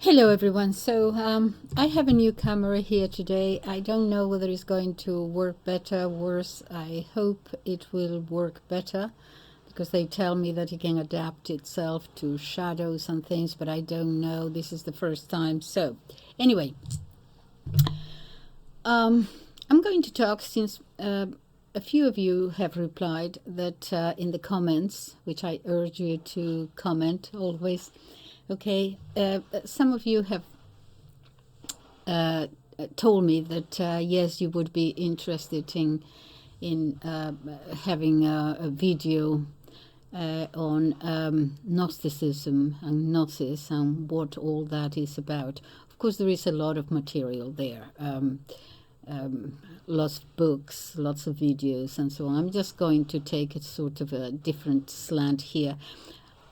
Hello everyone. So I have a new camera here today. I don't know whether it's going to work better, worse. I hope it will work better because they tell me that it can adapt itself to shadows and things, but I don't know. This is the first time. So anyway, I'm going to talk since a few of you have replied that in the comments, which I urge you to comment always. Okay, some of you have told me that yes, you would be interested in having a video on Gnosticism and Gnosis and what all that is about. Of course, there is a lot of material there, lots of books, lots of videos, and so on. I'm just going to take it sort of a different slant here.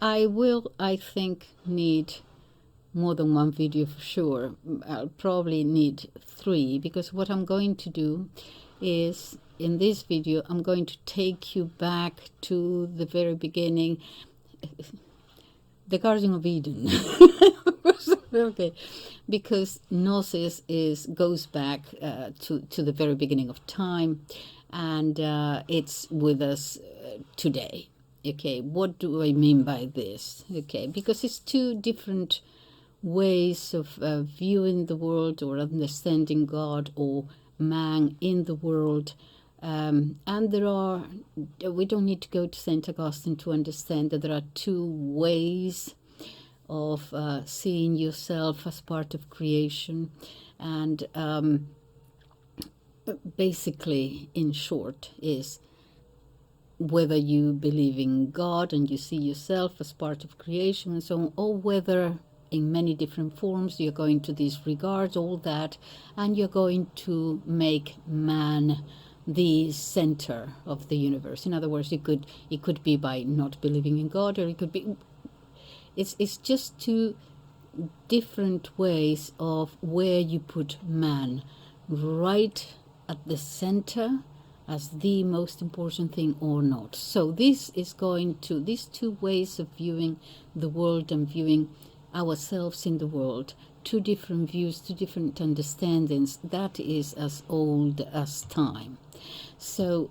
I will, I think, need more than one video for sure. I'll probably need 3 because what I'm going to do is, in this video, I'm going to take you back to the very beginning, the Garden of Eden. Okay, because Gnosis goes back to the very beginning of time, and it's with us today. Okay, what do I mean by this? Okay, because it's 2 different ways of viewing the world or understanding God or man in the world. And we don't need to go to St. Augustine to understand that there are 2 ways of seeing yourself as part of creation. And basically, in short, is whether you believe in God and you see yourself as part of creation and so on, or whether in many different forms you're going to disregard all that and you're going to make man the center of the universe. In other words, it could be by not believing in God, or it could be it's just 2 different ways of where you put man, right at the center as the most important thing or not. So this is going to, these 2 ways of viewing the world and viewing ourselves in the world, 2 different views, 2 different understandings, that is as old as time. So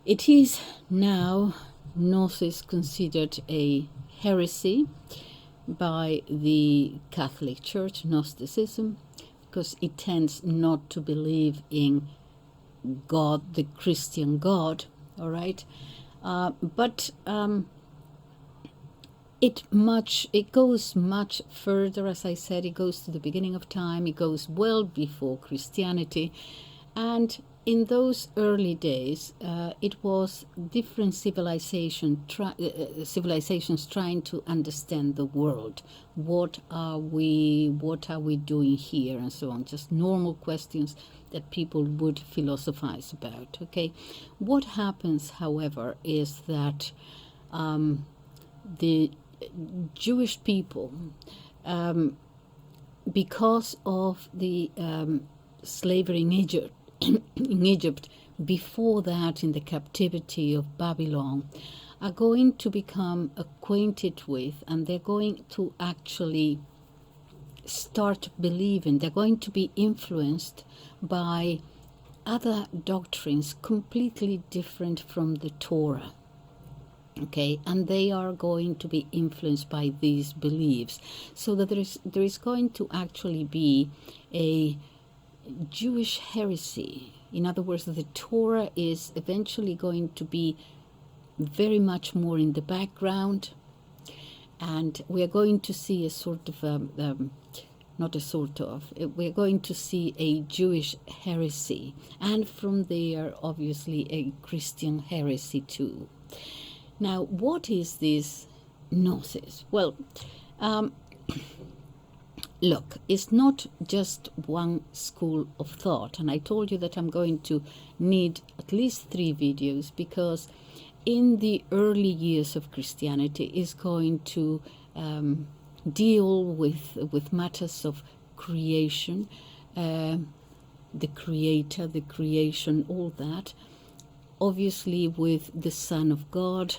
it is now Gnosis considered a heresy by the Catholic Church, Gnosticism, because it tends not to believe in God, the Christian God, all right, but it goes much further. As I said, it goes to the beginning of time. It goes well before Christianity, and in those early days, it was different civilizations trying to understand the world. What are we doing here, and so on. Just normal questions that people would philosophize about. Okay, what happens, however, is that the Jewish people, because of the slavery in Egypt, before that in the captivity of Babylon, are going to become acquainted with, and they're going to actually start believing, they're going to be influenced by other doctrines completely different from the Torah. Okay, and they are going to be influenced by these beliefs, so that there is going to actually be a Jewish heresy. In other words, the Torah is eventually going to be very much more in the background, and we are going to see a sort of we're going to see a Jewish heresy, and from there obviously a Christian heresy too. Now, what is this Gnosis? Well, look, it's not just one school of thought, and I told you that I'm going to need at least 3 videos, because in the early years of Christianity is going to deal with matters of creation, the creator, the creation, all that, obviously with the Son of God,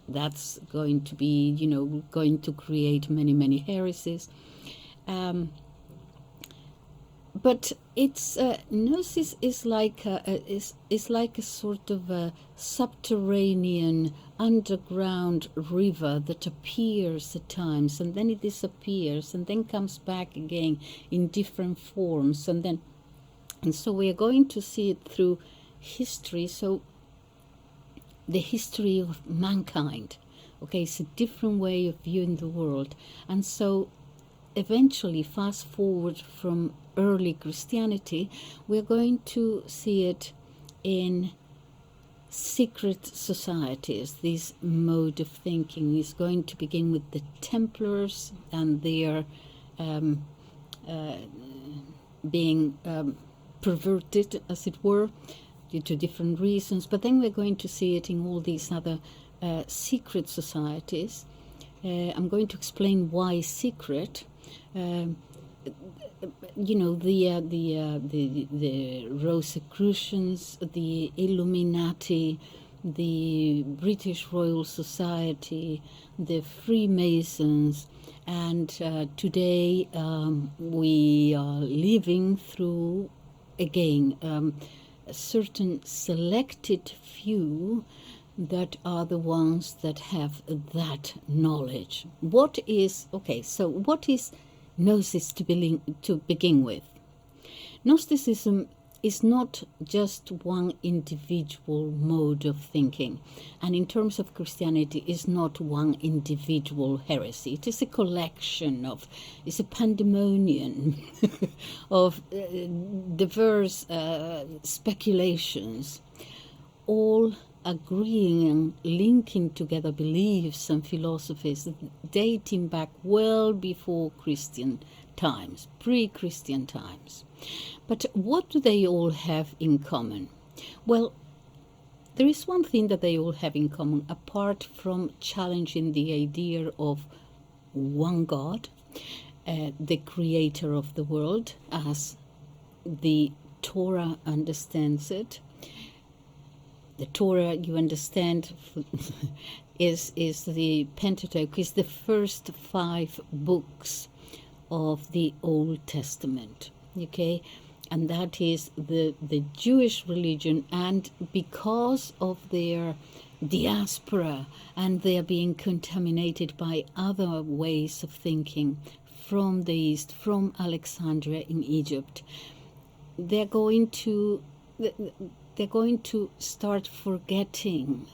that's going to be, going to create many heresies. But it's Gnosis is like is like a sort of a subterranean underground river that appears at times, and then it disappears, and then comes back again in different forms, and so we are going to see it through history. So the history of mankind, okay, it's a different way of viewing the world, and so eventually, fast forward from early Christianity, we're going to see it in secret societies. This mode of thinking is going to begin with the Templars and their being perverted, as it were, due to different reasons. But then we're going to see it in all these other secret societies. I'm going to explain why secret. The Rosicrucians, the Illuminati, the British Royal Society, the Freemasons, and today we are living through, again, a certain selected few that are the ones that have that knowledge. What is Gnosis to begin with? Gnosticism is not just one individual mode of thinking, and in terms of Christianity is not one individual heresy. It is a collection it's a pandemonium of diverse speculations, all agreeing and linking together beliefs and philosophies dating back well before Christian times, pre-Christian times. But what do they all have in common? Well, there is one thing that they all have in common, apart from challenging the idea of one God, the creator of the world, as the Torah understands it. The Torah, you understand, is the Pentateuch, is the first 5 books of the Old Testament, okay? And that is the Jewish religion, and because of their diaspora and they are being contaminated by other ways of thinking from the East, from Alexandria in Egypt, they're going to start forgetting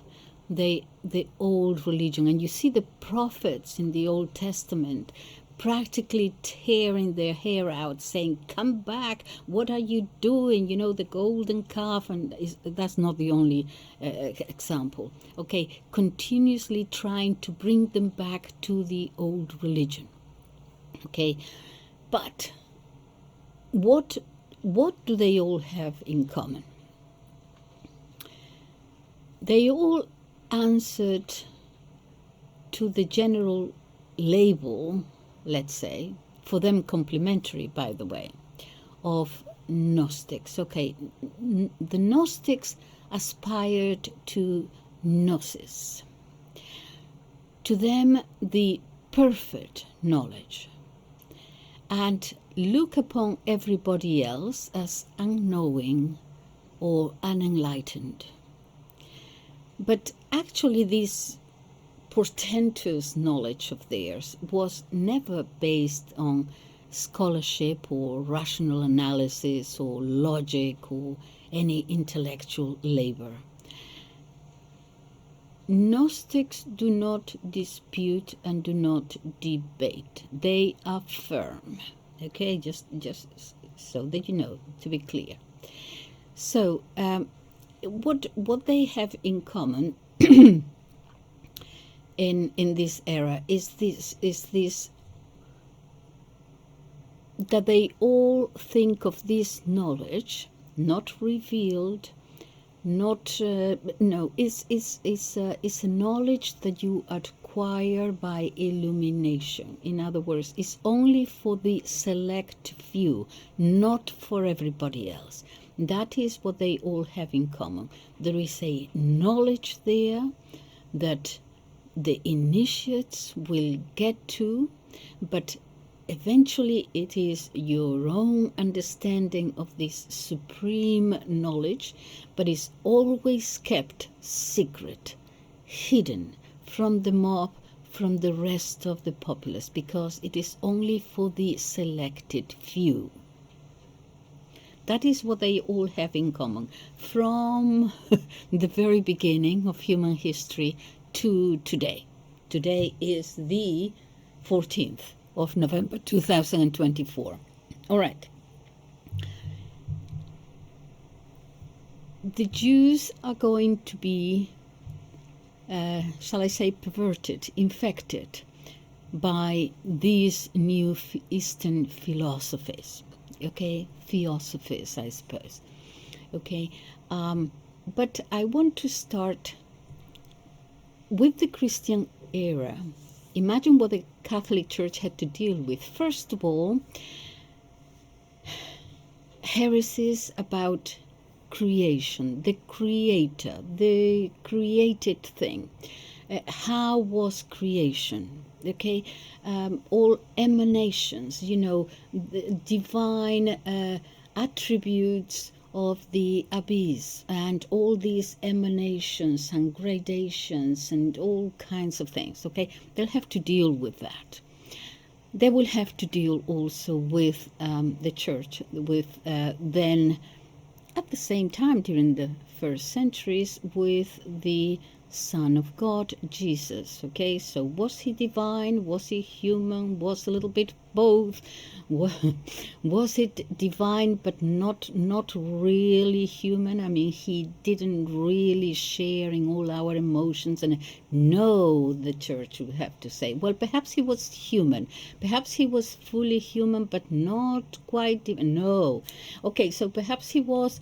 the old religion. And you see the prophets in the Old Testament practically tearing their hair out, saying, come back, what are you doing? The golden calf, and that's not the only example. Okay, continuously trying to bring them back to the old religion. Okay, but what do they all have in common? They all answered to the general label, let's say, for them complimentary, by the way, of Gnostics. Okay, the Gnostics aspired to Gnosis. To them, the perfect knowledge, and look upon everybody else as unknowing or unenlightened. But actually this portentous knowledge of theirs was never based on scholarship or rational analysis or logic or any intellectual labor. Gnostics do not dispute and do not debate. They affirm. Okay, just so that you know, to be clear. So what they have in common in this era is this that they all think of this knowledge not revealed, not it's a knowledge that you acquire by illumination. In other words, it's only for the select few, not for everybody else. That is what they all have in common. There is a knowledge there that the initiates will get to, but eventually it is your own understanding of this supreme knowledge, but is always kept secret, hidden from the mob, from the rest of the populace, because it is only for the selected few. That is what they all have in common, from the very beginning of human history to today. Today is the 14th of November 2024. All right. The Jews are going to be, shall I say, perverted, infected by these new Eastern philosophies. Okay, theosophies, I suppose. Okay, but I want to start with the Christian era. Imagine what the Catholic Church had to deal with. First of all, heresies about creation, the creator, the created thing. How was creation? Okay, all emanations, the divine attributes of the abyss, and all these emanations and gradations and all kinds of things. Okay, they'll have to deal with that. They will have to deal also with the church, with then at the same time during the first centuries with the Son of God, Jesus. Okay, so was he divine? Was he human? Was a little bit both? Was it divine but not really human? I mean, he didn't really share in all our emotions. And no, the church would have to say, well, perhaps he was human. Perhaps he was fully human but not quite divine. No. Okay, so perhaps he was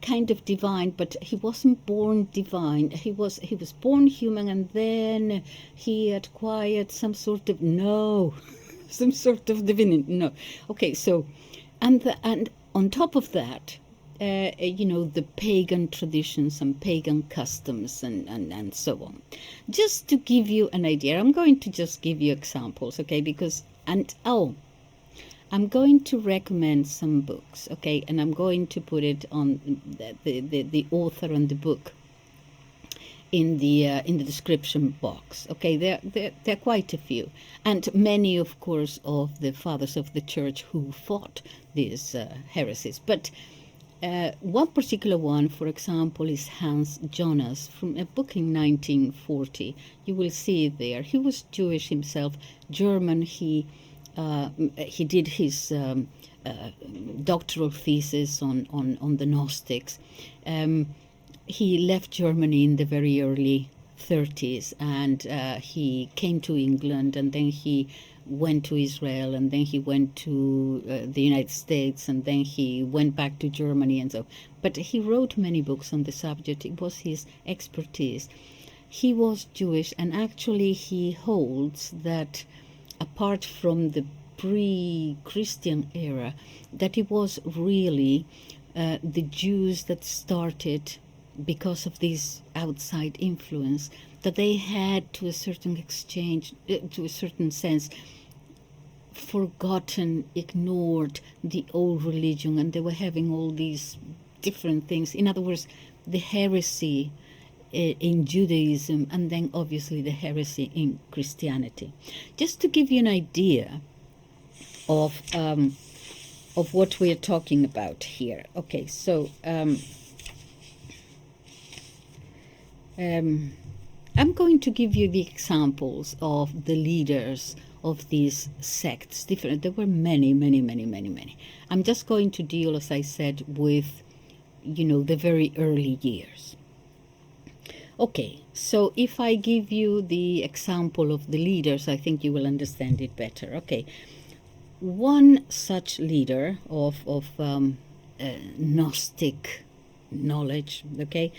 kind of divine, but he wasn't born divine. He was born human, and then he acquired some sort of some sort of divinity. No, okay. So, and on top of that, the pagan traditions and pagan customs and so on. Just to give you an idea, I'm going to just give you examples, okay? Because I'm going to recommend some books, okay, and I'm going to put it on the author and the book in the description box. Okay, there are quite a few, and many, of course, of the fathers of the church who fought these heresies. But one particular one, for example, is Hans Jonas from a book in 1940. You will see it there. He was Jewish himself, German. He did his doctoral thesis on the Gnostics. He left Germany in the very early 30s, and he came to England, and then he went to Israel, and then he went to the United States, and then he went back to Germany, and so. But he wrote many books on the subject. It was his expertise. He was Jewish, and actually he holds that apart from the pre-Christian era, that it was really the Jews that started, because of this outside influence, that they had to a certain to a certain sense, forgotten, ignored the old religion, and they were having all these different things. In other words, the heresy in Judaism, and then obviously the heresy in Christianity. Just to give you an idea of what we are talking about here. Okay, so I'm going to give you the examples of the leaders of these sects. Different. There were many. I'm just going to deal, as I said, with the very early years. Okay, so if I give you the example of the leaders, I think you will understand it better. Okay, one such leader of Gnostic knowledge, okay,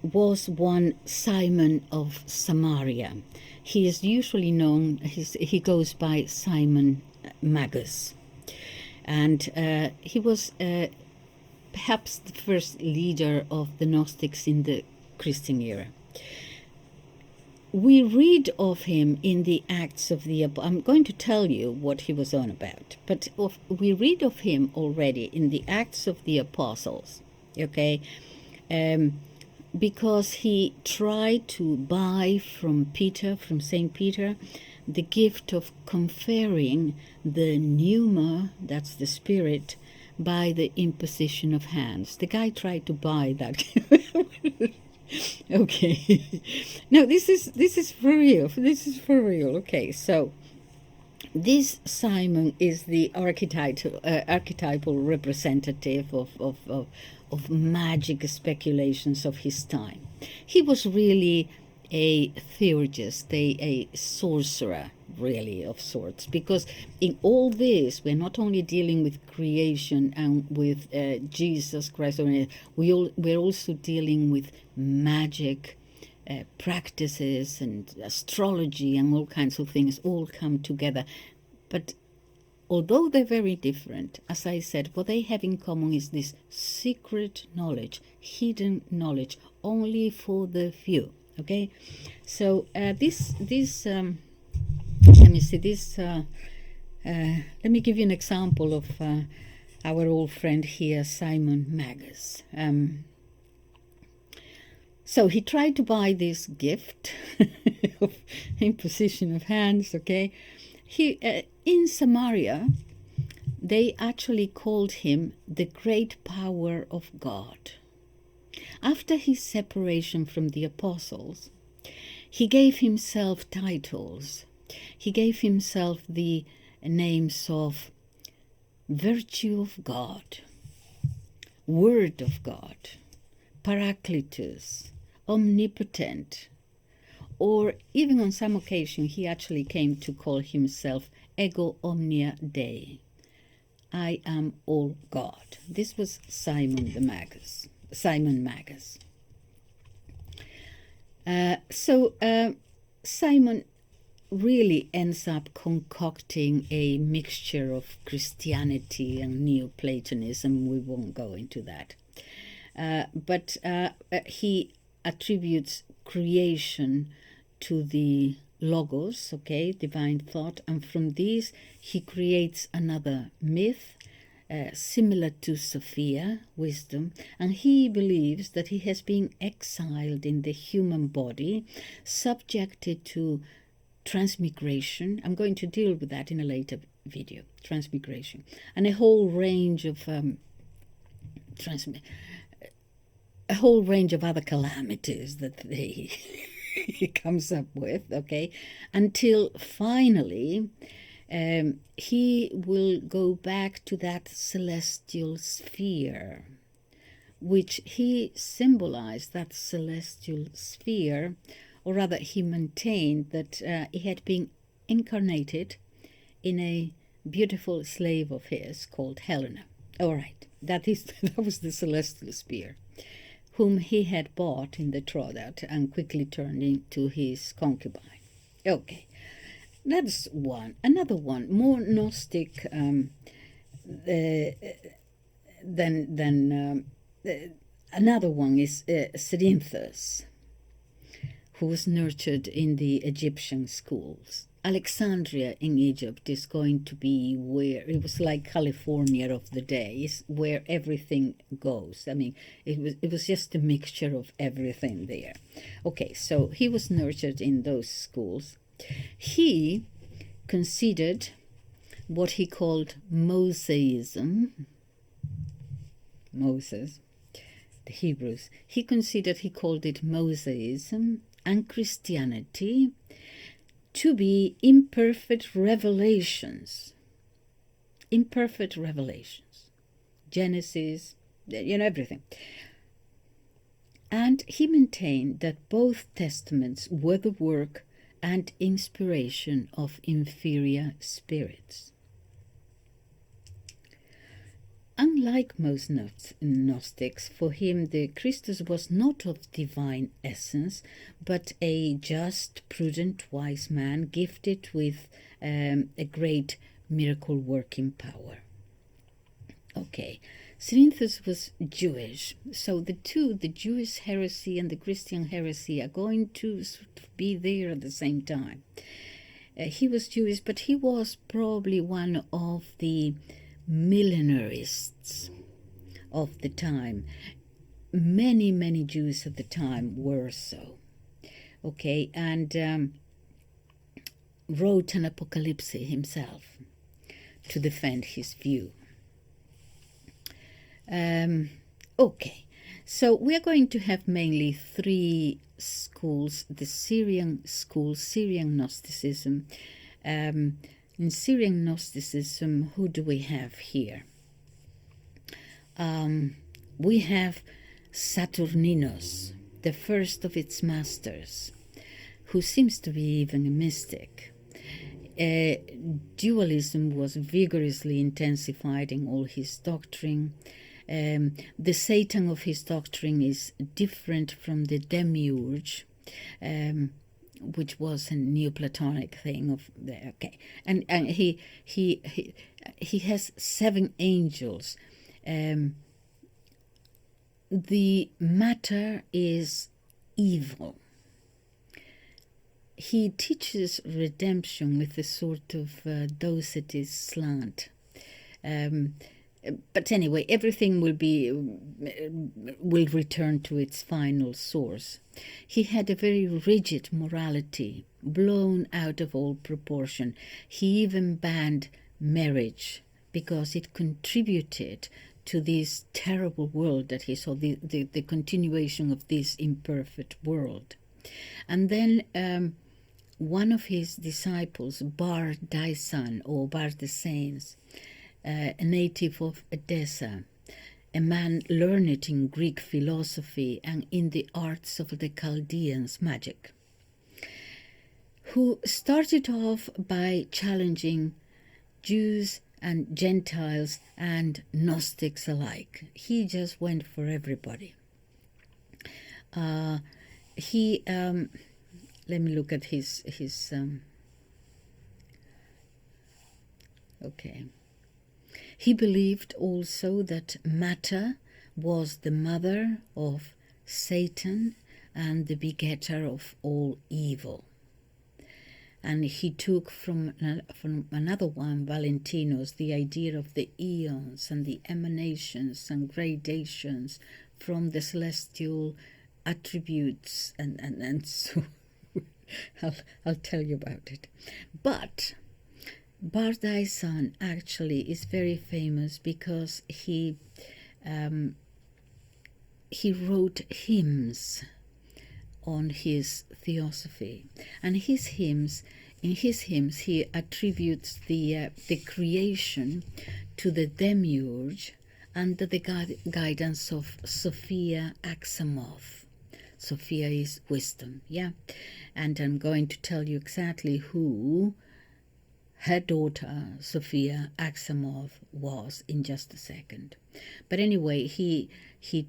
was one Simon of Samaria. He is usually known, he goes by Simon Magus, and he was perhaps the first leader of the Gnostics in the Christian era. we read of him in the Acts of the I'm going to tell you what he was on about, but we read of him already in the Acts of the Apostles, okay, because he tried to buy from St. Peter, the gift of conferring the pneuma, that's the spirit, by the imposition of hands. The guy tried to buy that. Okay. No, this is for real. This is for real. Okay, so this Simon is the archetypal representative of magic speculations of his time. He was really a theurgist, a sorcerer, really, of sorts, because in all this we're not only dealing with creation and with Jesus Christ, we're also dealing with magic practices and astrology and all kinds of things all come together. But although they're very different, as I said, what they have in common is this secret knowledge, hidden knowledge, only for the few. Okay, so this let me see this. Let me give you an example of our old friend here, Simon Magus. So he tried to buy this gift of imposition of hands. Okay, he in Samaria, they actually called him the great power of God. After his separation from the apostles, he gave himself titles. He gave himself the names of Virtue of God, Word of God, Paracletus, Omnipotent, or even on some occasion he actually came to call himself Ego Omnia Dei. I am all God. This was Simon Magus. Simon really ends up concocting a mixture of Christianity and Neoplatonism. We won't go into that. But he attributes creation to the Logos, okay, divine thought, and from these he creates another myth, similar to Sophia, wisdom, and he believes that he has been exiled in the human body, subjected to transmigration. I'm going to deal with that in a later video, transmigration, and a whole range of other calamities that he comes up with, okay, until finally he will go back to that celestial sphere, which he symbolized, that celestial sphere, or rather he maintained that he had been incarnated in a beautiful slave of his called Helena. All right, that was the celestial sphere, whom he had bought in the Trodat and quickly turned into his concubine. Okay. That's one. Another one, more Gnostic another one is Cerinthus, who was nurtured in the Egyptian schools. Alexandria in Egypt is going to be where it was like California of the days, where everything goes. I mean, it was just a mixture of everything there. Okay, so he was nurtured in those schools. He considered what he called Mosaism, Moses, the Hebrews. He called it Mosaism and Christianity to be imperfect revelations. Genesis, everything. And he maintained that both testaments were the work and inspiration of inferior spirits. Unlike most Gnostics, for him the Christus was not of divine essence, but a just, prudent, wise man gifted with a great miracle-working power. Okay, Cerinthus was Jewish, so the Jewish heresy and the Christian heresy, are going to be there at the same time. He was Jewish, but he was probably one of the millenarists of the time. Many Jews at the time were so. Okay, and wrote an apocalypse himself to defend his view. Okay, so we are going to have mainly three schools: the Syrian school, Syrian Gnosticism. In Syrian Gnosticism, who do we have here? We have Saturninus, the first of its masters, who seems to be even a mystic. Dualism was vigorously intensified in all his doctrine. The Satan of his doctrine is different from the demiurge, which was a Neoplatonic thing of the okay, and he has 7 angels. The matter is evil. He teaches redemption with a sort of Docetist slant. But anyway, everything will return to its final source. He had a very rigid morality, blown out of all proportion. He even banned marriage because it contributed to this terrible world that he saw, the continuation of this imperfect world. And then one of his disciples, Bar Daisan, or Bar the Saints, a native of Edessa, a man learned in Greek philosophy and in the arts of the Chaldeans' magic, who started off by challenging Jews and Gentiles and Gnostics alike. He just went for everybody. Let me look at his okay. He believed also that matter was the mother of Satan and the begetter of all evil. And he took from another one, Valentinus, the idea of the eons and the emanations and gradations from the celestial attributes, and so I'll tell you about it. But Bardaisan actually is very famous because he wrote hymns on his theosophy, and in his hymns he attributes the creation to the demiurge under the guidance of Sophia Aximoth. Sophia is wisdom, yeah, and I'm going to tell you exactly who her daughter Sophia Aximoth was in just a second. But anyway, he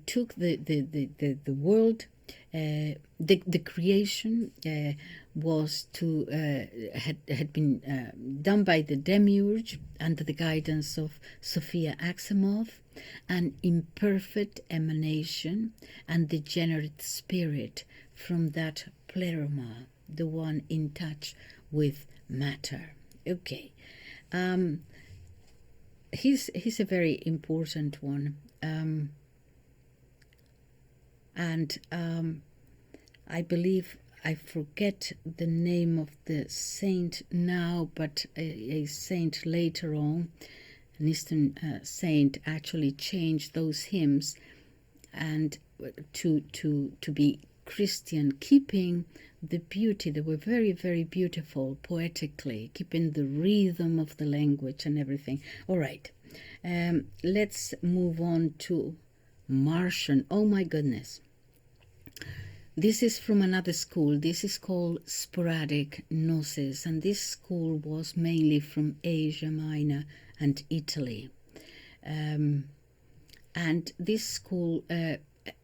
took the world. The creation was had been done by the demiurge under the guidance of Sophia Aximoth, an imperfect emanation and degenerate spirit from that pleroma, the one in touch with matter. Okay, he's a very important one. And I believe, I forget the name of the saint now, but a saint later on, an Eastern saint, actually changed those hymns and to be Christian, keeping the beauty. They were very, very beautiful poetically, keeping the rhythm of the language and everything. All right, let's move on to Marcion. Oh my goodness. This is from another school. This is called sporadic Gnosis, and this school was mainly from Asia Minor and Italy. And this school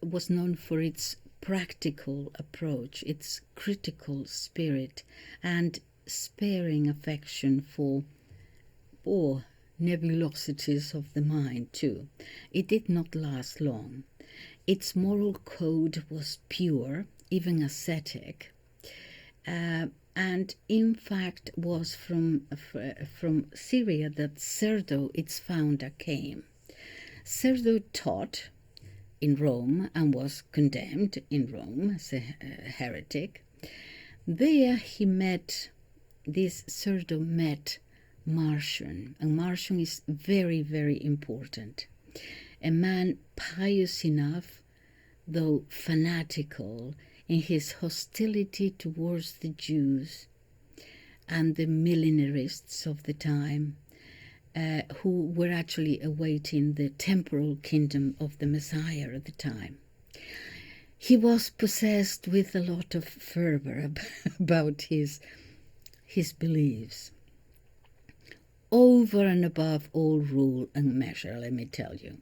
was known for its practical approach, its critical spirit, and sparing affection for nebulosities of the mind too. It did not last long. Its moral code was pure, even ascetic, and in fact was from Syria that Cerdo, its founder, came. Cerdo taught in Rome and was condemned in Rome as a heretic. There this Cerdo met Marcion, and Marcion is very, very important. A man pious enough, though fanatical, in his hostility towards the Jews and the millenarists of the time, who were actually awaiting the temporal kingdom of the Messiah at the time. He was possessed with a lot of fervor about his beliefs, over and above all rule and measure, let me tell you.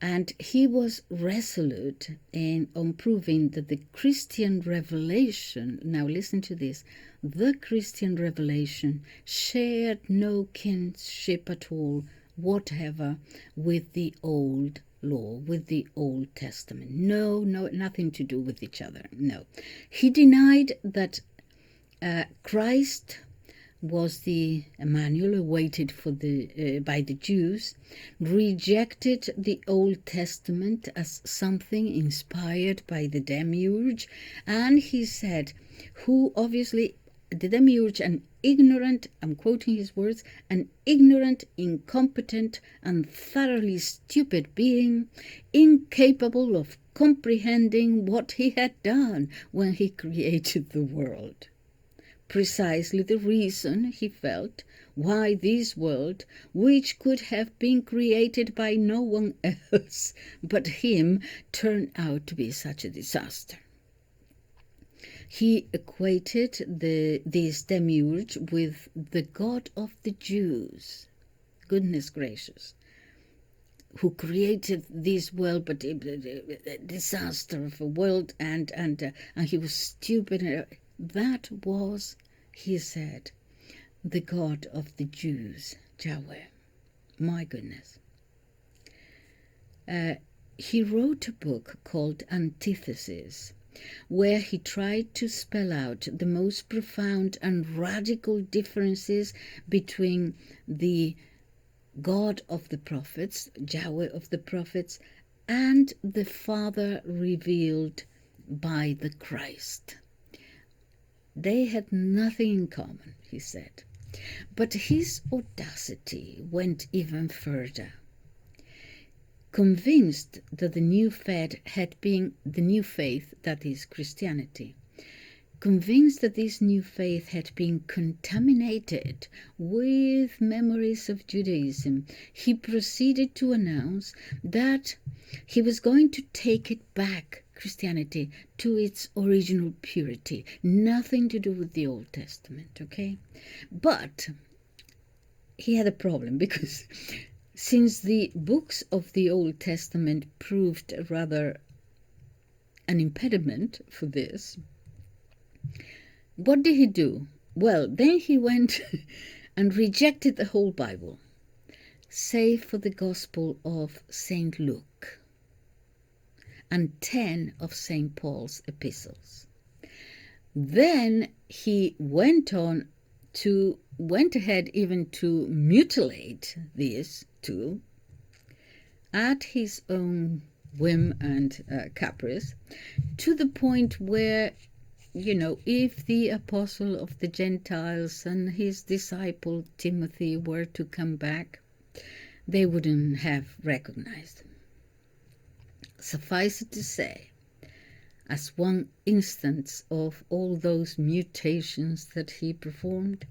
And he was resolute on proving that the Christian revelation, now listen to this, the Christian revelation shared no kinship at all whatever with the old law, with the Old Testament. No, nothing to do with each other, no. He denied that Christ was the Emmanuel awaited by the Jews, rejected the Old Testament as something inspired by the demiurge, and he said, who obviously, the demiurge, an ignorant, I'm quoting his words, an ignorant, incompetent, and thoroughly stupid being, incapable of comprehending what he had done when he created the world. Precisely the reason, he felt, why this world, which could have been created by no one else but him, turned out to be such a disaster. He equated this demiurge with the God of the Jews. Goodness gracious. Who created this world, but a disaster of a world, and he was stupid. That was, he said, the God of the Jews, Yahweh. My goodness. He wrote a book called Antithesis, where he tried to spell out the most profound and radical differences between the God of the prophets, Yahweh of the prophets, and the Father revealed by the Christ. They had nothing in common, he said. But his audacity went even further. Convinced that the new faith had been the new faith, that is Christianity, convinced that this new faith had been contaminated with memories of Judaism, he proceeded to announce that he was going to take it back, Christianity, to its original purity. Nothing to do with the Old Testament, okay? But he had a problem, because since the books of the Old Testament proved rather an impediment for this, what did he do? Well, then he went and rejected the whole Bible, save for the Gospel of St. Luke and 10 of St. Paul's epistles. Then he went ahead even to mutilate these two at his own whim and caprice, to the point where, if the apostle of the Gentiles and his disciple Timothy were to come back, they wouldn't have recognized him. Suffice it to say, as one instance of all those mutations that he performed,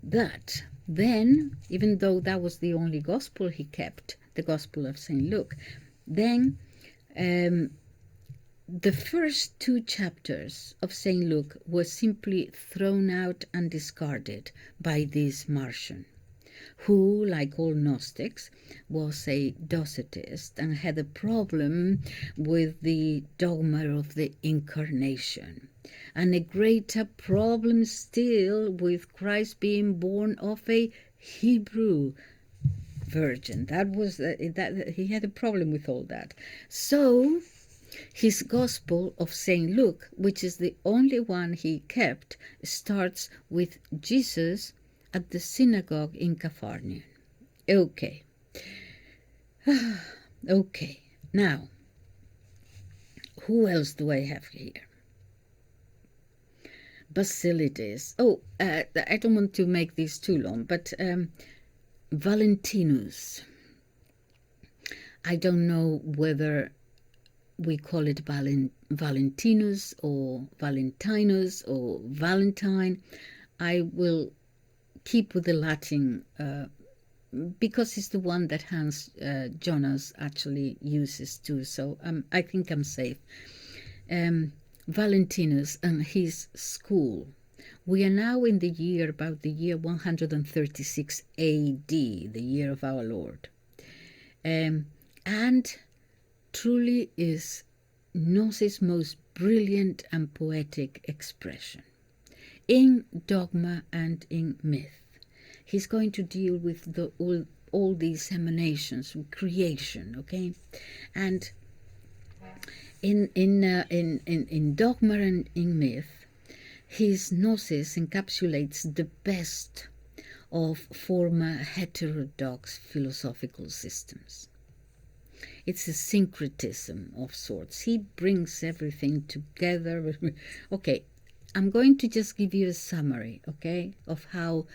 that then, even though that was the only gospel he kept, the Gospel of St. Luke, then the first 2 chapters of St. Luke were simply thrown out and discarded by this Marcion, who, like all Gnostics, was a Docetist and had a problem with the dogma of the Incarnation, and a greater problem still with Christ being born of a Hebrew virgin. That was that he had a problem with all that. So his Gospel of St. Luke, which is the only one he kept, starts with Jesus at the synagogue in Capharnaum. Okay. Okay. Now, who else do I have here? Basilides. Oh, I don't want to make this too long, but Valentinus. I don't know whether we call it Valentinus or Valentinus or Valentine. I will keep with the Latin because it's the one that Jonas actually uses too. So I think I'm safe. Valentinus and his school. We are now in about the year 136 AD, the year of our Lord. And truly is Gnosis' most brilliant and poetic expression in dogma and in myth. He's going to deal with all these emanations, creation, okay? And in dogma and in myth, his Gnosis encapsulates the best of former heterodox philosophical systems. It's a syncretism of sorts. He brings everything together. Okay, I'm going to just give you a summary, okay, of how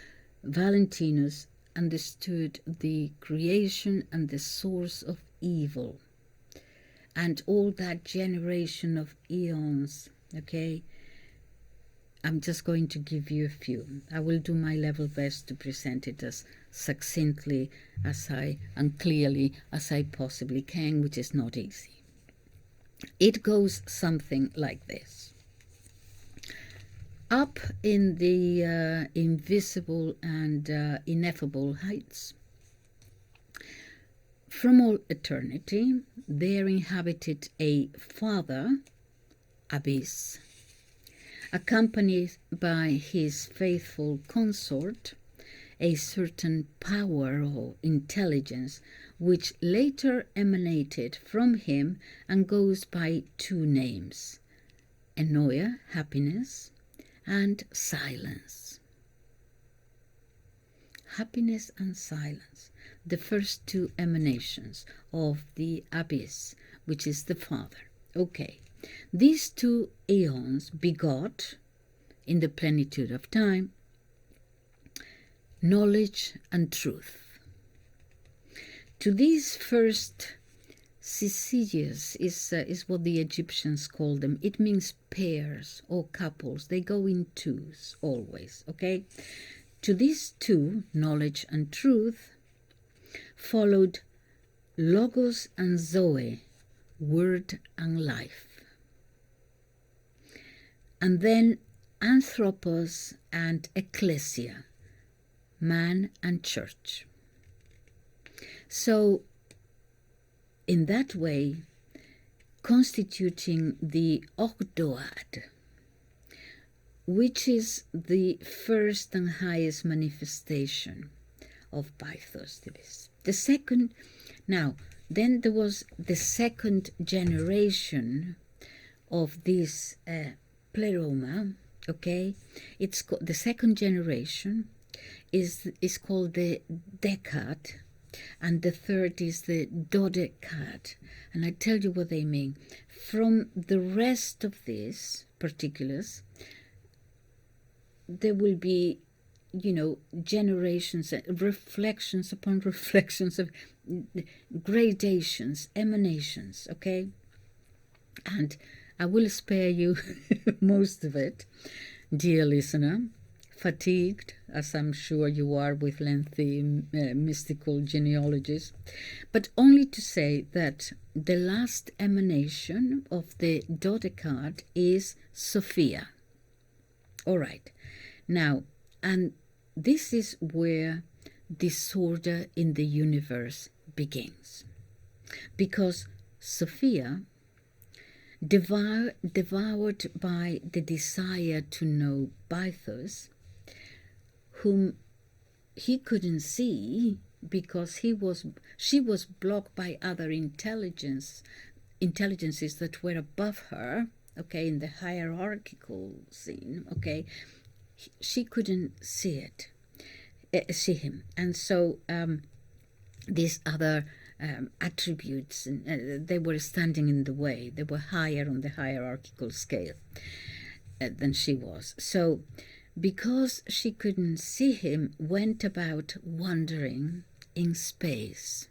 Valentinus understood the creation and the source of evil and all that generation of eons, okay? I'm just going to give you a few. I will do my level best to present it as succinctly and clearly as I possibly can, which is not easy. It goes something like this. Up in the invisible and ineffable heights, from all eternity, there inhabited a father, Abyss, accompanied by his faithful consort, a certain power or intelligence which later emanated from him and goes by two names, Enoia, happiness, and silence. Happiness and silence, the first two emanations of the Abyss, which is the Father. Okay. These two eons begot, in the plenitude of time, knowledge and truth. To these first syzygies is what the Egyptians call them. It means pairs or couples. They go in twos always, okay? To these two, knowledge and truth, followed Logos and Zoe, word and life. And then Anthropos and Ecclesia, man and church. So, in that way, constituting the Ogdoad, which is the first and highest manifestation of Bythos. The second, now, then there was the second generation of this pleroma, okay? It's the second generation is called the Decad, and the third is the Dodecad. And I tell you what they mean. From the rest of these particulars, there will be, generations, reflections upon reflections of gradations, emanations, okay? And I will spare you most of it, dear listener, fatigued, as I'm sure you are with lengthy mystical genealogies, but only to say that the last emanation of the Dodecad is Sophia. All right. Now, and this is where disorder in the universe begins, because Sophia, devoured by the desire to know Bythos, whom he couldn't see because she was blocked by other intelligences that were above her, okay, in the hierarchical scene, okay. She couldn't see him, and so these other attributes, they were standing in the way. They were higher on the hierarchical scale than she was. So because she couldn't see him, went about wandering in space,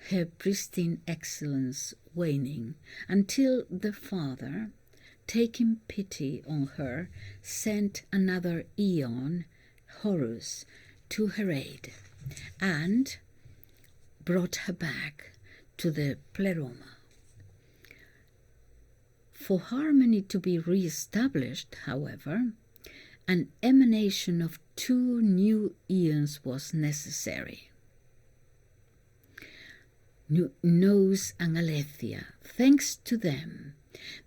her pristine excellence waning, until the Father, taking pity on her, sent another Aeon, Horus, to her aid, and brought her back to the Pleroma. For harmony to be re-established, however, an emanation of 2 new Aeons was necessary. Nous and Aletheia. Thanks to them,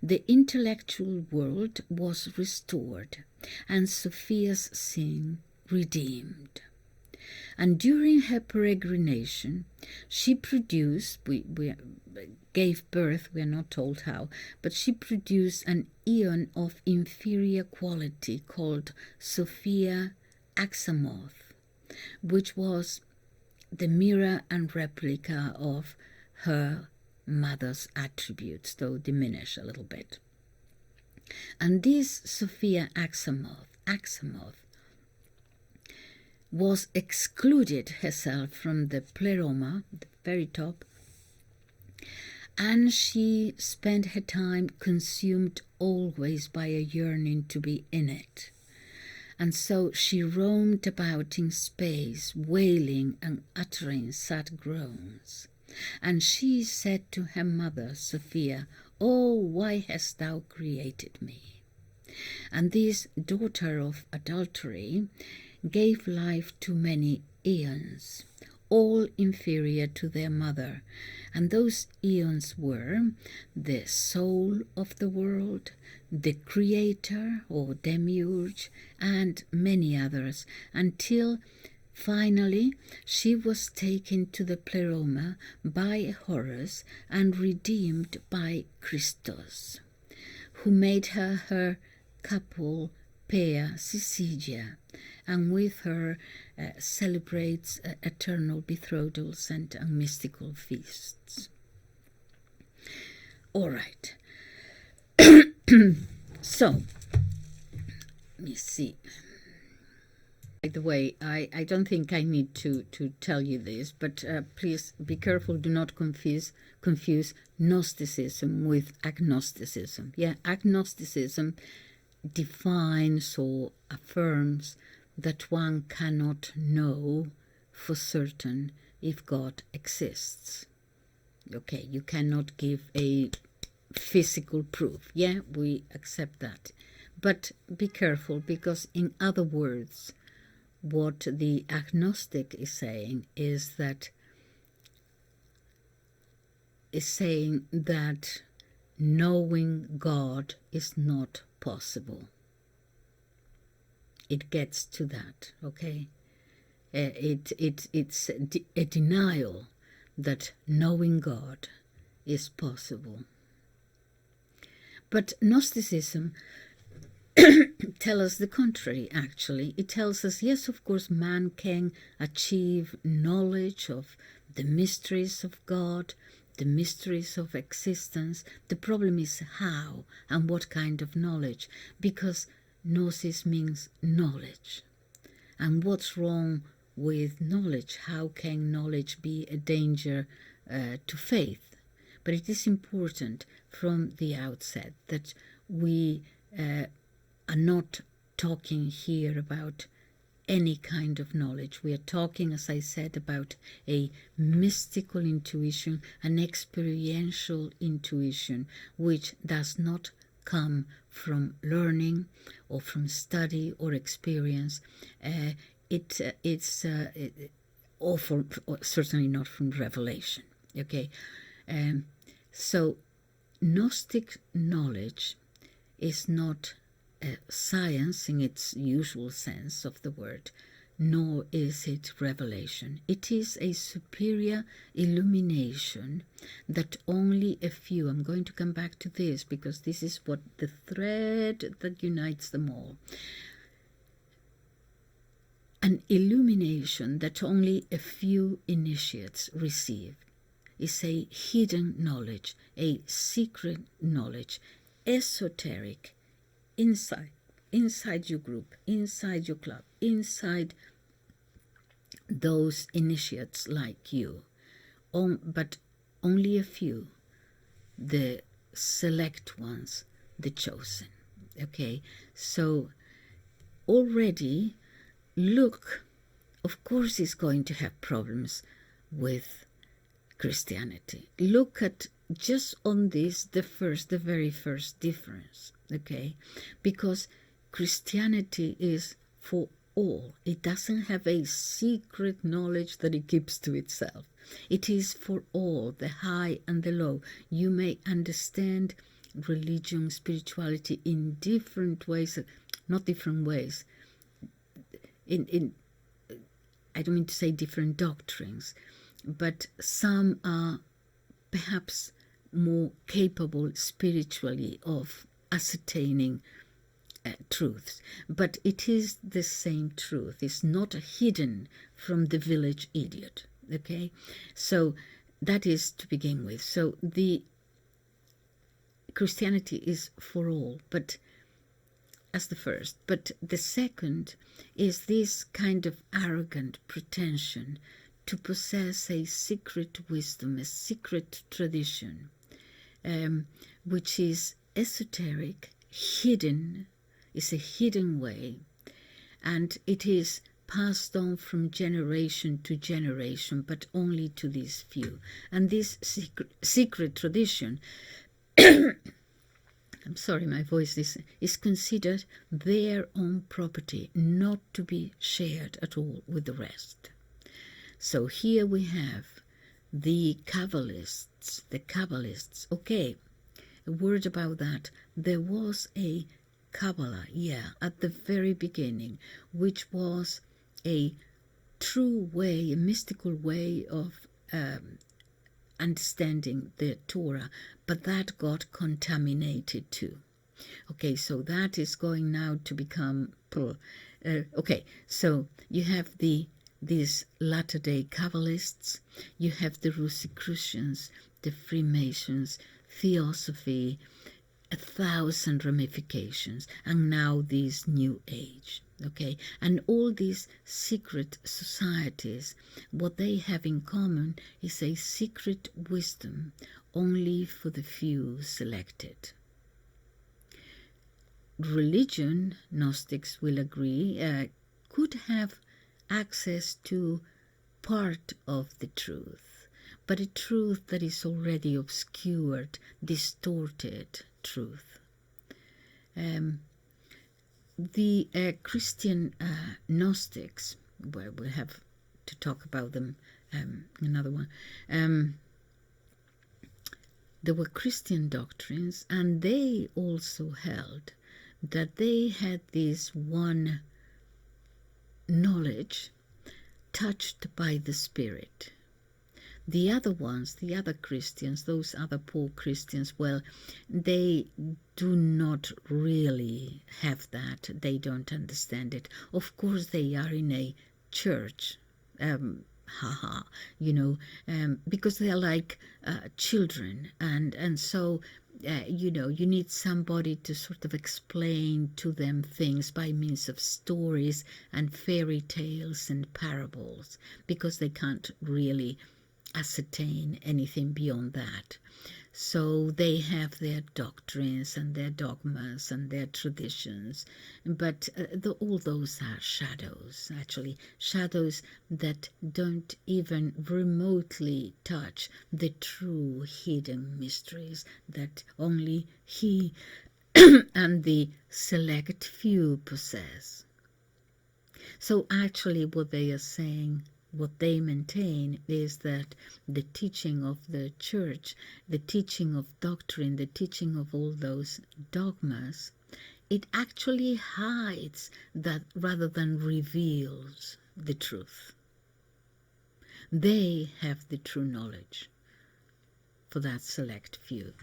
the intellectual world was restored, and Sophia's sin redeemed. And during her peregrination, she produced, we gave birth, we are not told how, but she produced an Aeon of inferior quality called Sophia Axamoth, which was the mirror and replica of her mother's attributes, though diminished a little bit. And this Sophia Axamoth was excluded herself from the Pleroma, the very top, and she spent her time consumed always by a yearning to be in it. And so she roamed about in space, wailing and uttering sad groans. And she said to her mother, Sophia, "Oh, why hast thou created me?" And this daughter of adultery gave life to many Aeons, all inferior to their mother. And those Aeons were the soul of the world, the creator or demiurge, and many others, until finally she was taken to the Pleroma by Horus and redeemed by Christos, who made her couple pair Syzygia, and with her celebrates eternal betrothals and mystical feasts. All right. So, let me see. By the way, I don't think I need to tell you this, but please be careful. Do not confuse Gnosticism with agnosticism. Yeah, agnosticism defines or affirms that one cannot know for certain if God exists. Okay, you cannot give a physical proof. Yeah, we accept that. But be careful, because in other words, what the agnostic is saying is that knowing God is not possible. It gets to that, okay? It's a denial that knowing God is possible. But Gnosticism tells us the contrary, actually. It tells us, yes, of course, man can achieve knowledge of the mysteries of God, the mysteries of existence. The problem is how and what kind of knowledge, because Gnosis means knowledge. And what's wrong with knowledge? How can knowledge be a danger to faith? But it is important from the outset that we are not talking here about any kind of knowledge. We are talking, as I said, about a mystical intuition, an experiential intuition, which does not come from learning or from study or experience. Certainly not from revelation. Okay, so Gnostic knowledge is not science in its usual sense of the word. nor is it revelation. It is a superior illumination that only a few, I'm going to come back to this because this is what the thread that unites them all. An illumination that only a few initiates receive is a hidden knowledge, a secret knowledge, esoteric, inside your group, inside your club, inside those initiates like you. But only a few, the select ones, the chosen. Okay, so already look, of course he's going to have problems with Christianity. Look at just on this, the very first difference, okay? Because Christianity is for all. It doesn't have a secret knowledge that it keeps to itself. It is for all, the high and the low. You may understand religion, spirituality in different ways, not different ways. I don't mean to say different doctrines, but some are perhaps more capable spiritually of ascertaining truths. But it is the same truth. It's not hidden from the village idiot. Okay? So that is to begin with. So the Christianity is for all, but as the first. But the second is this kind of arrogant pretension to possess a secret wisdom, a secret tradition, which is esoteric, hidden, is a hidden way, and it is passed on from generation to generation, but only to these few. And this secret tradition, I'm sorry, my voice is considered their own property, not to be shared at all with the rest. So here we have the Kabbalists. Okay, a word about that. There was a Kabbalah, at the very beginning, which was a true way, a mystical way of understanding the Torah, but that got contaminated too. Okay, so that is going now to become okay, so you have these latter-day Kabbalists, you have the Rosicrucians, the Freemasons, Theosophy, 1,000 ramifications, and now this New Age. Okay, and all these secret societies, what they have in common is a secret wisdom only for the few selected. Religion, Gnostics will agree, could have access to part of the truth, but a truth that is already obscured, distorted truth. The Christian Gnostics, well, we'll have to talk about them another one. There were Christian doctrines, and they also held that they had this one knowledge touched by the Spirit. The other ones, the other Christians, those other poor Christians, well, they do not really have that. They don't understand it. Of course, they are in a church, because they are like children, and so you need somebody to sort of explain to them things by means of stories and fairy tales and parables, because they can't really ascertain anything beyond that. So they have their doctrines and their dogmas and their traditions, but all those are shadows, actually, shadows that don't even remotely touch the true hidden mysteries that only he and the select few possess. So actually what they are saying, what they maintain, is that the teaching of the church, the teaching of doctrine, the teaching of all those dogmas, it actually hides that rather than reveals the truth. They have the true knowledge for that select few.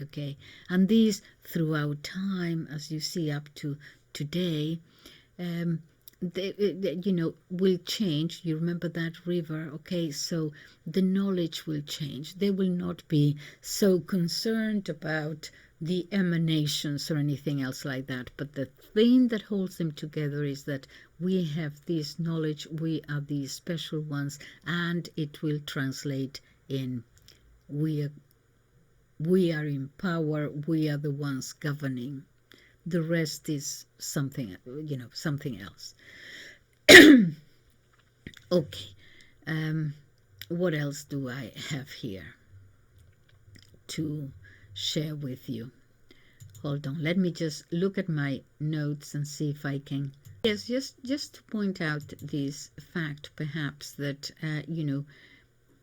Okay, and these throughout time, as you see up to today, they will change. You remember that river, okay? So the knowledge will change. They will not be so concerned about the emanations or anything else like that. But the thing that holds them together is that we have this knowledge. We are these special ones, and it will translate in we are in power. We are the ones governing. The rest is something, something else. Okay, what else do I have here to share with you? Hold on, let me just look at my notes and see if I can. Yes, just to point out this fact, perhaps, that,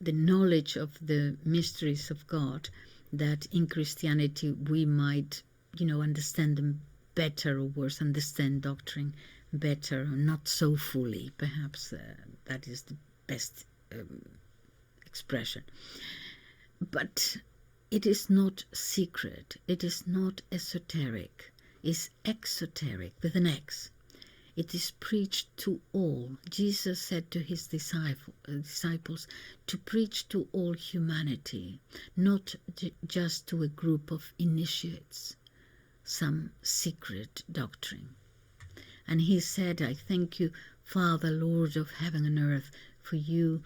the knowledge of the mysteries of God, that in Christianity we might, understand them better or worse, understand doctrine better, or not so fully, perhaps that is the best expression. But it is not secret, it is not esoteric, it's exoteric with an X. It is preached to all. Jesus said to his disciples to preach to all humanity, not just to a group of initiates, some secret doctrine. And he said, I thank you, Father, Lord of heaven and earth, for you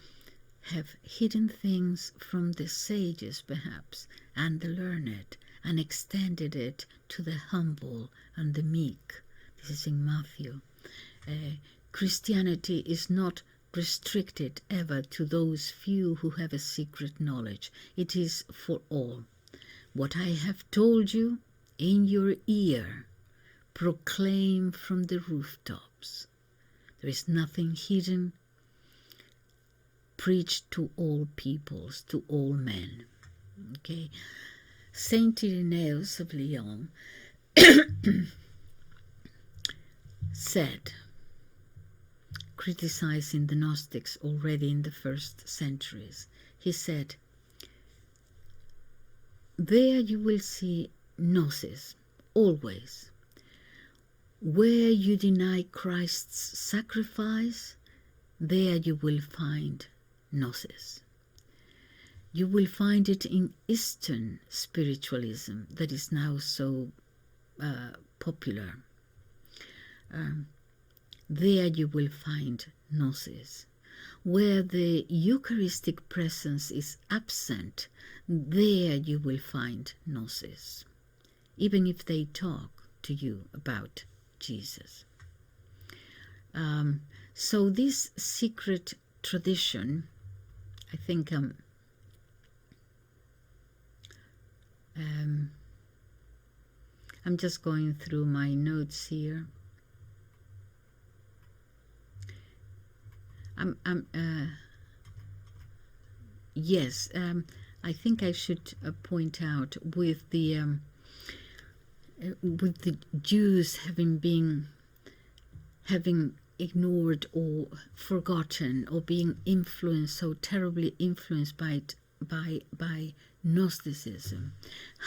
have hidden things from the sages, perhaps, and the learned, and extended it to the humble and the meek. This is in Matthew. Christianity is not restricted ever to those few who have a secret knowledge. It is for all. What I have told you in your ear, proclaim from the rooftops. There is nothing hidden. Preach to all peoples, to all men. Okay. Saint Irineus of Lyon said, criticizing the Gnostics already in the first centuries, he said, there you will see Gnosis, always. Where you deny Christ's sacrifice, there you will find Gnosis. You will find it in Eastern spiritualism that is now so popular. There you will find Gnosis. Where the Eucharistic presence is absent, there you will find Gnosis, even if they talk to you about Jesus. So this secret tradition, I think I'm just going through my notes here. Yes, I think I should point out with the Jews having ignored or forgotten or being influenced, so terribly influenced by Gnosticism.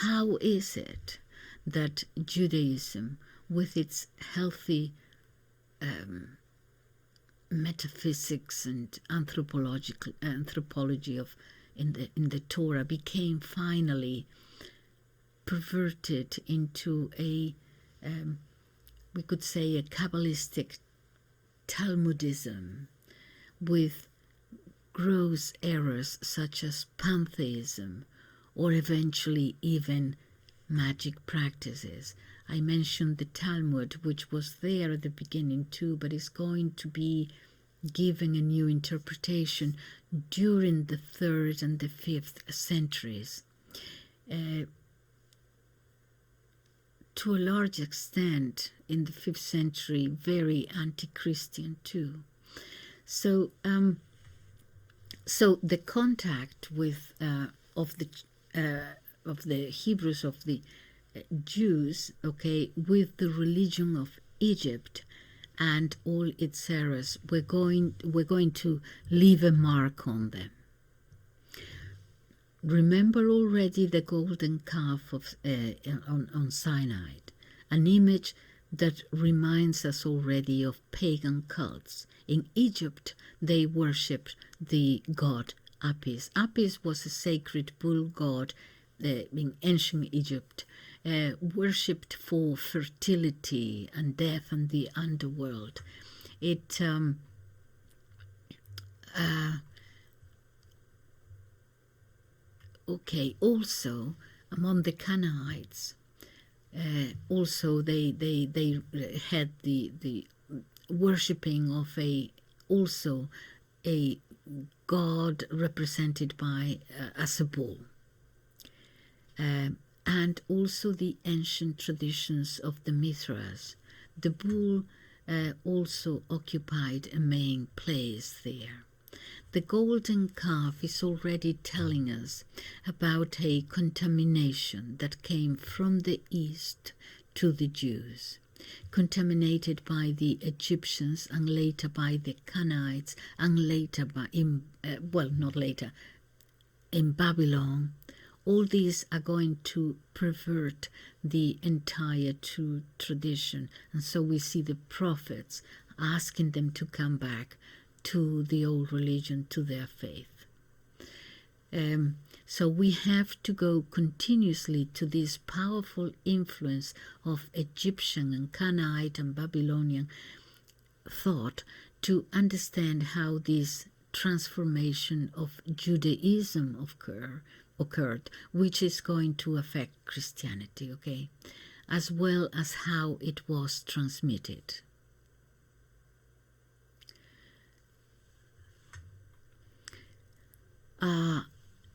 How is it that Judaism, with its healthy metaphysics and anthropology of in the Torah, became finally perverted into a we could say a Kabbalistic Talmudism with gross errors such as pantheism or eventually even magic practices. I mentioned the Talmud, which was there at the beginning too, but is going to be given a new interpretation during the 3rd and the 5th centuries. To a large extent, in the 5th century, very anti-Christian too. So the contact with of the Hebrews, of the Jews, okay, with the religion of Egypt and all its errors. We're going to leave a mark on them. Remember already the golden calf on Sinai, an image that reminds us already of pagan cults. In Egypt, they worshipped the god Apis. Apis was a sacred bull god in ancient Egypt, worshipped for fertility and death and the underworld. It also among the Canaanites, also they had the worshipping of a god represented by as a bull, and also the ancient traditions of the Mithras. The bull also occupied a main place there. The golden calf is already telling us about a contamination that came from the east to the Jews, contaminated by the Egyptians and later by the Canaanites and later by, in Babylon. All these are going to pervert the entire true tradition, and so we see the prophets asking them to come back to the old religion, to their faith. So we have to go continuously to this powerful influence of Egyptian and Canaanite and Babylonian thought to understand how this transformation of Judaism occurred, which is going to affect Christianity, okay, as well as how it was transmitted.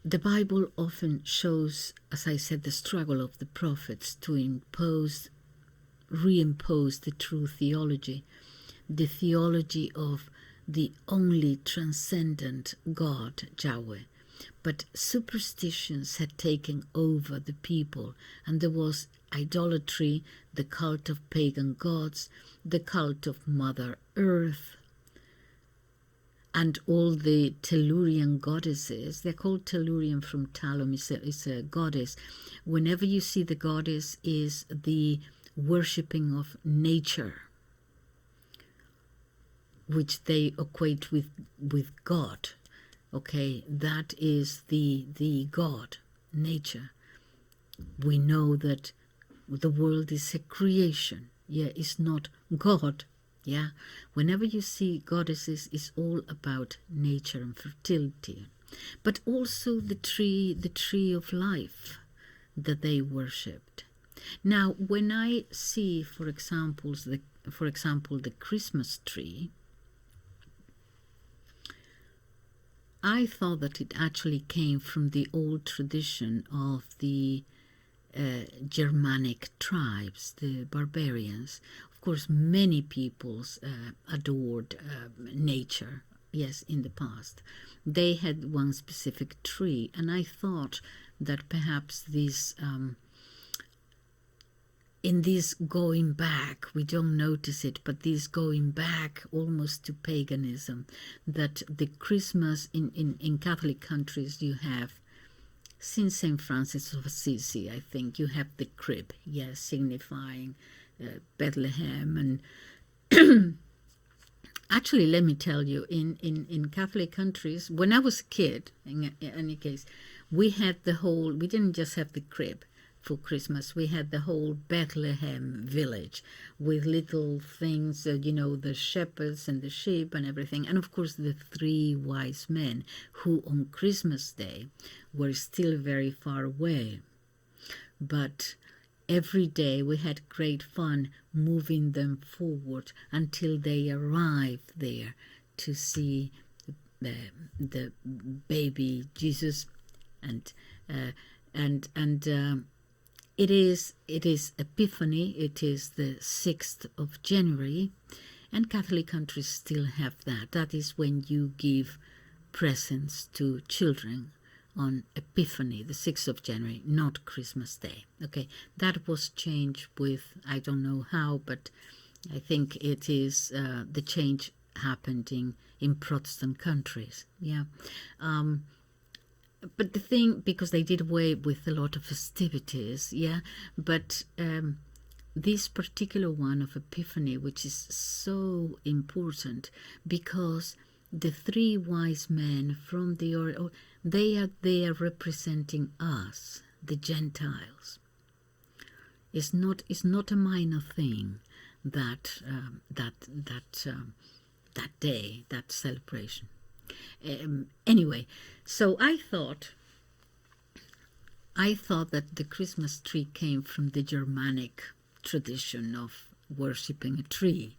The Bible often shows, as I said, the struggle of the prophets to reimpose the true theology, the theology of the only transcendent God, Yahweh. But superstitions had taken over the people, and there was idolatry, the cult of pagan gods, the cult of Mother Earth, and all the Tellurian goddesses. They're called Tellurian from Talum, is a goddess. Whenever you see the goddess, is the worshipping of nature, which they equate with God. Okay, that is the God, nature. We know that the world is a creation. Yeah, it's not God. Yeah, whenever you see goddesses, it's all about nature and fertility, but also the tree of life that they worshipped. Now, when I see, for example, the Christmas tree, I thought that it actually came from the old tradition of the Germanic tribes, the barbarians. Of course, many peoples adored nature, yes, in the past. They had one specific tree, and I thought that perhaps this, in this going back, we don't notice it, but this going back almost to paganism, that the Christmas in Catholic countries you have, since St. Francis of Assisi, I think, you have the crib, yes, signifying Bethlehem. And actually, let me tell you, in Catholic countries, when I was a kid, in any case, we had we didn't just have the crib for Christmas, we had the whole Bethlehem village with little things, the shepherds and the sheep and everything, and of course the three wise men who on Christmas Day were still very far away. But every day we had great fun moving them forward until they arrived there to see the baby Jesus, and it is Epiphany. It is the 6th of January, and Catholic countries still have that. That is when you give presents to children on Epiphany, the 6th of January, not Christmas Day. Okay, that was changed with, I don't know how, but I think it is the change happened in Protestant countries. Yeah. But the thing, because they did away with a lot of festivities, yeah, but this particular one of Epiphany, which is so important, because the three wise men from the they are there representing us, the Gentiles. It's not a minor thing that that day, that celebration. Anyway, so I thought that the Christmas tree came from the Germanic tradition of worshipping a tree,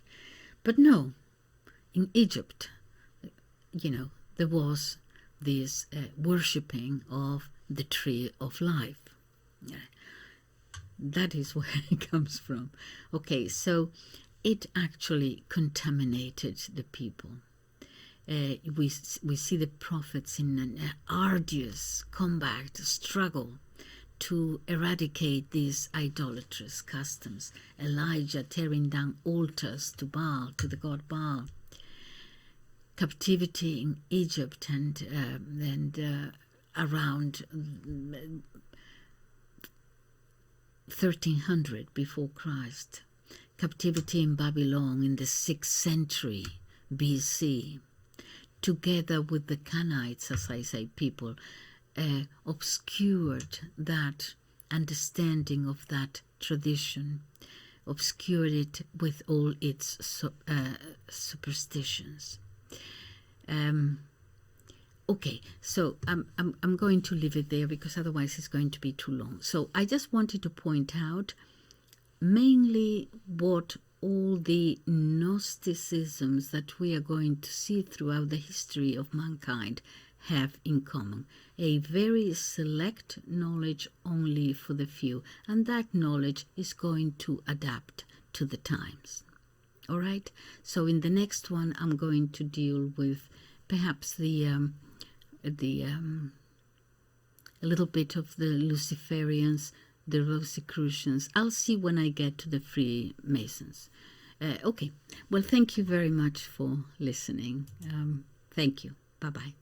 but no, in Egypt, there was this worshipping of the tree of life. That is where it comes from. Okay, so it actually contaminated the people. We see the prophets in an arduous combat struggle to eradicate these idolatrous customs. Elijah tearing down altars to Baal, to the god Baal. Captivity in Egypt and around 1300 before Christ. Captivity in Babylon in the 6th century BC. Together with the Canaanites, as I say, people obscured that understanding of that tradition, obscured it with all its superstitions. Okay, so I'm going to leave it there because otherwise it's going to be too long. So I just wanted to point out mainly what all the Gnosticisms that we are going to see throughout the history of mankind have in common. A very select knowledge only for the few, and that knowledge is going to adapt to the times. All right, so in the next one I'm going to deal with perhaps a little bit of the Luciferians, the Rosicrucians. I'll see when I get to the Freemasons. Okay, well, thank you very much for listening. Thank you. Bye-bye.